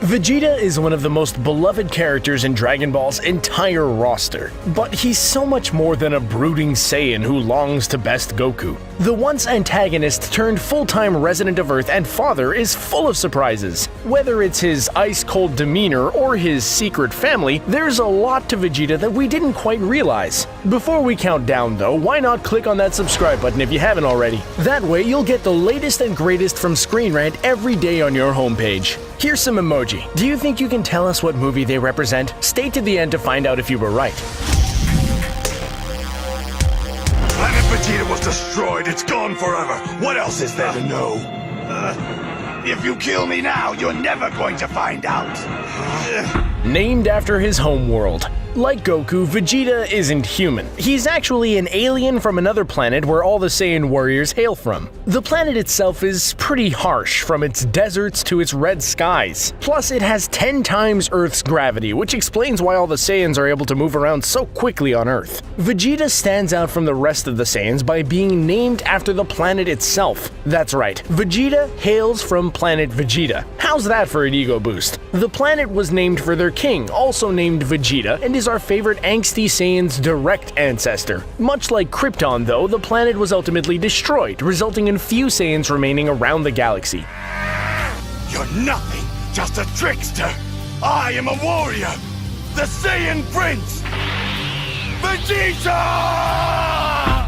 Vegeta is one of the most beloved characters in Dragon Ball's entire roster, but he's so much more than a brooding Saiyan who longs to best Goku. The once antagonist turned full-time resident of Earth and father is full of surprises. Whether it's his ice-cold demeanor or his secret family, there's a lot to Vegeta that we didn't quite realize. Before we count down though, why not click on that subscribe button if you haven't already? That way you'll get the latest and greatest from Screen Rant every day on your homepage. Here's some emoji. Do you think you can tell us what movie they represent? Stay to the end to find out if you were right. Planet Vegeta was destroyed. It's gone forever. What else is there to know? If you kill me now, you're never going to find out. Named after his homeworld. Like Goku, Vegeta isn't human. He's actually an alien from another planet where all the Saiyan warriors hail from. The planet itself is pretty harsh, from its deserts to its red skies. Plus, it has 10 times Earth's gravity, which explains why all the Saiyans are able to move around so quickly on Earth. Vegeta stands out from the rest of the Saiyans by being named after the planet itself. That's right, Vegeta hails from planet Vegeta. How's that for an ego boost? The planet was named for their king, also named Vegeta, and is our favorite angsty Saiyan's direct ancestor. Much like Krypton though, the planet was ultimately destroyed, resulting in few Saiyans remaining around the galaxy. You're nothing, just a trickster. I am a warrior, the Saiyan Prince, Vegeta!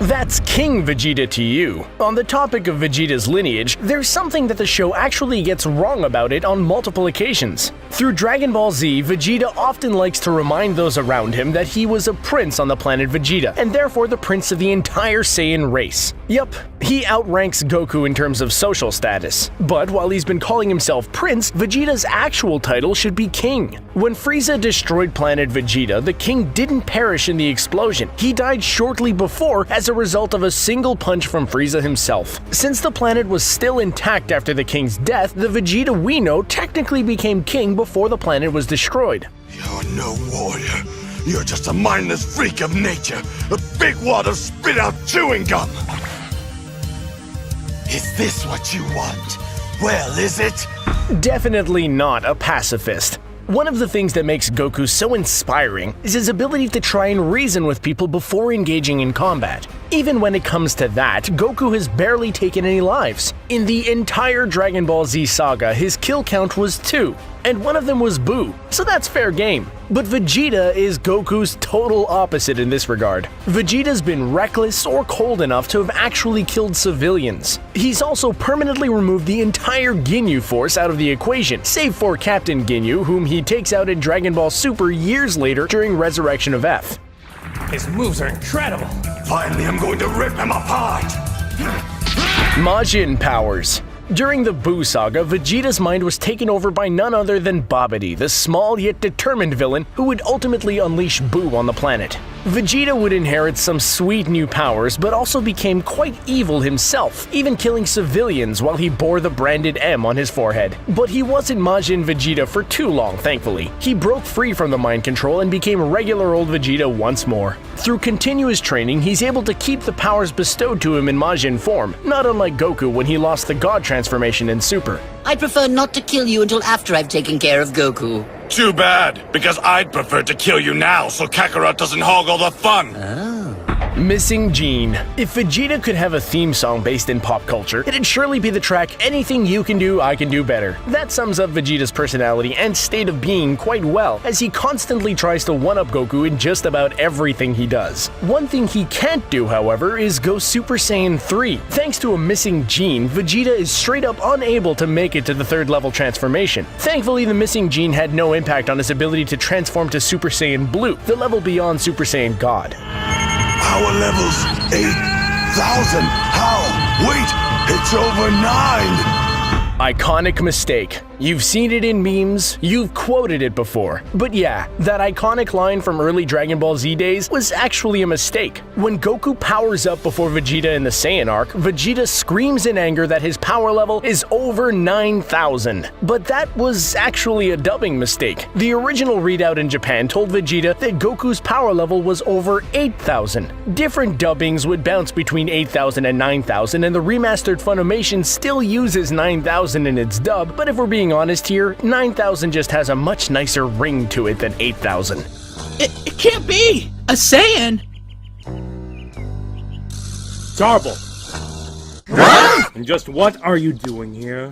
That's King Vegeta to you. On the topic of Vegeta's lineage, there's something that the show actually gets wrong about it on multiple occasions. Through Dragon Ball Z, Vegeta often likes to remind those around him that he was a prince on the planet Vegeta, and therefore the prince of the entire Saiyan race. Yup, he outranks Goku in terms of social status. But while he's been calling himself Prince, Vegeta's actual title should be King. When Frieza destroyed planet Vegeta, the king didn't perish in the explosion. He died shortly before as a result of a single punch from Frieza himself. Since the planet was still intact after the king's death, the Vegeta we know technically became king before the planet was destroyed. You're no warrior. You're just a mindless freak of nature. A big wad of spit-out chewing gum. Is this what you want? Well, is it? Definitely not a pacifist. One of the things that makes Goku so inspiring is his ability to try and reason with people before engaging in combat. Even when it comes to that, Goku has barely taken any lives. In the entire Dragon Ball Z saga, his kill count was 2, and one of them was Buu, so that's fair game. But Vegeta is Goku's total opposite in this regard. Vegeta's been reckless or cold enough to have actually killed civilians. He's also permanently removed the entire Ginyu force out of the equation, save for Captain Ginyu, whom he takes out in Dragon Ball Super years later during Resurrection of F. His moves are incredible. Finally, I'm going to rip him apart. Majin powers. During the Buu saga, Vegeta's mind was taken over by none other than Babidi, the small yet determined villain who would ultimately unleash Buu on the planet. Vegeta would inherit some sweet new powers, but also became quite evil himself, even killing civilians while he bore the branded M on his forehead. But he wasn't Majin Vegeta for too long, thankfully. He broke free from the mind control and became regular old Vegeta once more. Through continuous training, he's able to keep the powers bestowed to him in Majin form, not unlike Goku when he lost the God transformation in Super. I'd prefer not to kill you until after I've taken care of Goku. Too bad, because I'd prefer to kill you now so Kakarot doesn't hog all the fun. Missing Gene. If Vegeta could have a theme song based in pop culture, it'd surely be the track Anything You Can Do, I Can Do Better. That sums up Vegeta's personality and state of being quite well, as he constantly tries to one-up Goku in just about everything he does. One thing he can't do, however, is go Super Saiyan 3. Thanks to a missing gene, Vegeta is straight up unable to make it to the 3rd level transformation. Thankfully, the missing gene had no impact on his ability to transform to Super Saiyan Blue, the level beyond Super Saiyan God. Power levels 8,000. How? Wait, it's over 9. Iconic mistake. You've seen it in memes, you've quoted it before. But yeah, that iconic line from early Dragon Ball Z days was actually a mistake. When Goku powers up before Vegeta in the Saiyan arc, Vegeta screams in anger that his power level is over 9,000. But that was actually a dubbing mistake. The original readout in Japan told Vegeta that Goku's power level was over 8,000. Different dubbings would bounce between 8,000 and 9,000, and the remastered Funimation still uses 9,000 in its dub, but if we're being honest here, 9,000 just has a much nicer ring to it than 8,000. It can't be! A Saiyan! Tarble! What? And just what are you doing here?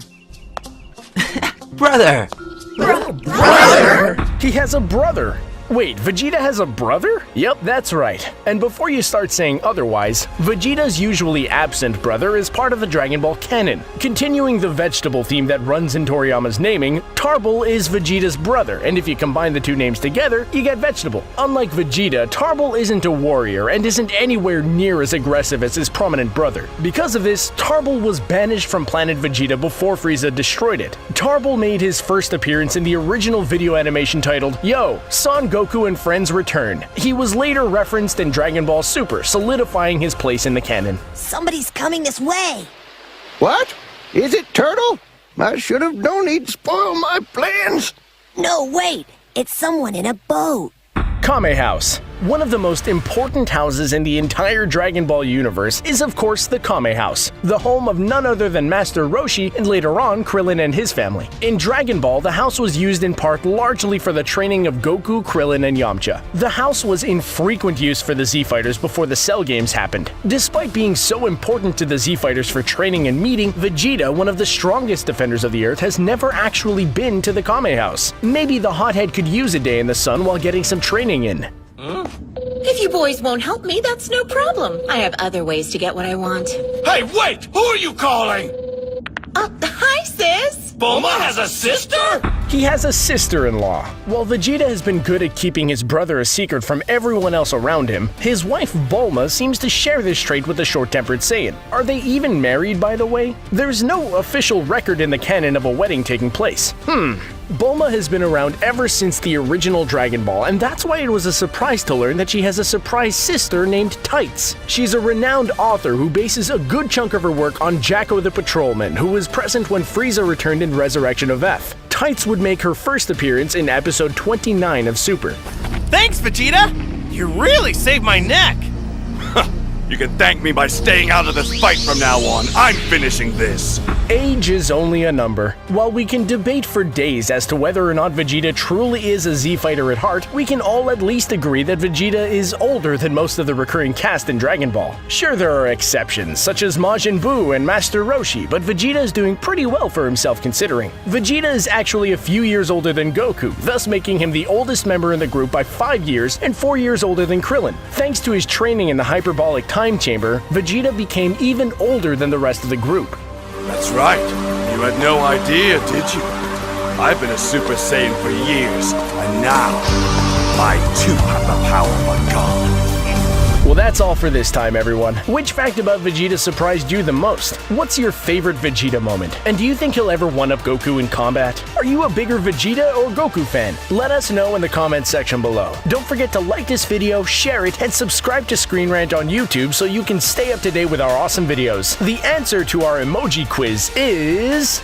Brother! Brother? He has a brother! Wait, Vegeta has a brother? Yep, that's right. And before you start saying otherwise, Vegeta's usually absent brother is part of the Dragon Ball canon. Continuing the vegetable theme that runs in Toriyama's naming, Tarble is Vegeta's brother, and if you combine the two names together, you get Vegetable. Unlike Vegeta, Tarble isn't a warrior and isn't anywhere near as aggressive as his prominent brother. Because of this, Tarble was banished from planet Vegeta before Frieza destroyed it. Tarble made his first appearance in the original video animation titled, Yo, Son Goku and Friends Return. He was later referenced in Dragon Ball Super, solidifying his place in the canon. Somebody's coming this way. What? Is it Turtle? I should have known he'd spoil my plans. No, wait. It's someone in a boat. Kame House. One of the most important houses in the entire Dragon Ball universe is of course the Kame House, the home of none other than Master Roshi and later on Krillin and his family. In Dragon Ball, the house was used in part largely for the training of Goku, Krillin, and Yamcha. The house was in frequent use for the Z-Fighters before the Cell games happened. Despite being so important to the Z-Fighters for training and meeting, Vegeta, one of the strongest defenders of the Earth, has never actually been to the Kame House. Maybe the hothead could use a day in the sun while getting some training in. If you boys won't help me, that's no problem. I have other ways to get what I want. Hey, wait! Who are you calling? Hi, sis! Bulma has a sister? He has a sister-in-law. While Vegeta has been good at keeping his brother a secret from everyone else around him, his wife Bulma seems to share this trait with the short-tempered Saiyan. Are they even married, by the way? There's no official record in the canon of a wedding taking place. Bulma has been around ever since the original Dragon Ball, and that's why it was a surprise to learn that she has a surprise sister named Tights. She's a renowned author who bases a good chunk of her work on Jacko the Patrolman, who was present when Frieza returned in Resurrection of F. Tights would make her first appearance in episode 29 of Super. Thanks, Vegeta! You really saved my neck! You can thank me by staying out of this fight from now on. I'm finishing this. Age is only a number. While we can debate for days as to whether or not Vegeta truly is a Z-Fighter at heart, we can all at least agree that Vegeta is older than most of the recurring cast in Dragon Ball. Sure, there are exceptions, such as Majin Buu and Master Roshi, but Vegeta is doing pretty well for himself considering. Vegeta is actually a few years older than Goku, thus making him the oldest member in the group by 5 years and 4 years older than Krillin. Thanks to his training in the hyperbolic time chamber, Vegeta became even older than the rest of the group. That's right. You had no idea, did you? I've been a Super Saiyan for years, and now I too have the power of a god. Well, that's all for this time, everyone. Which fact about Vegeta surprised you the most? What's your favorite Vegeta moment? And do you think he'll ever one-up Goku in combat? Are you a bigger Vegeta or Goku fan? Let us know in the comments section below. Don't forget to like this video, share it, and subscribe to Screen Rant on YouTube so you can stay up to date with our awesome videos. The answer to our emoji quiz is...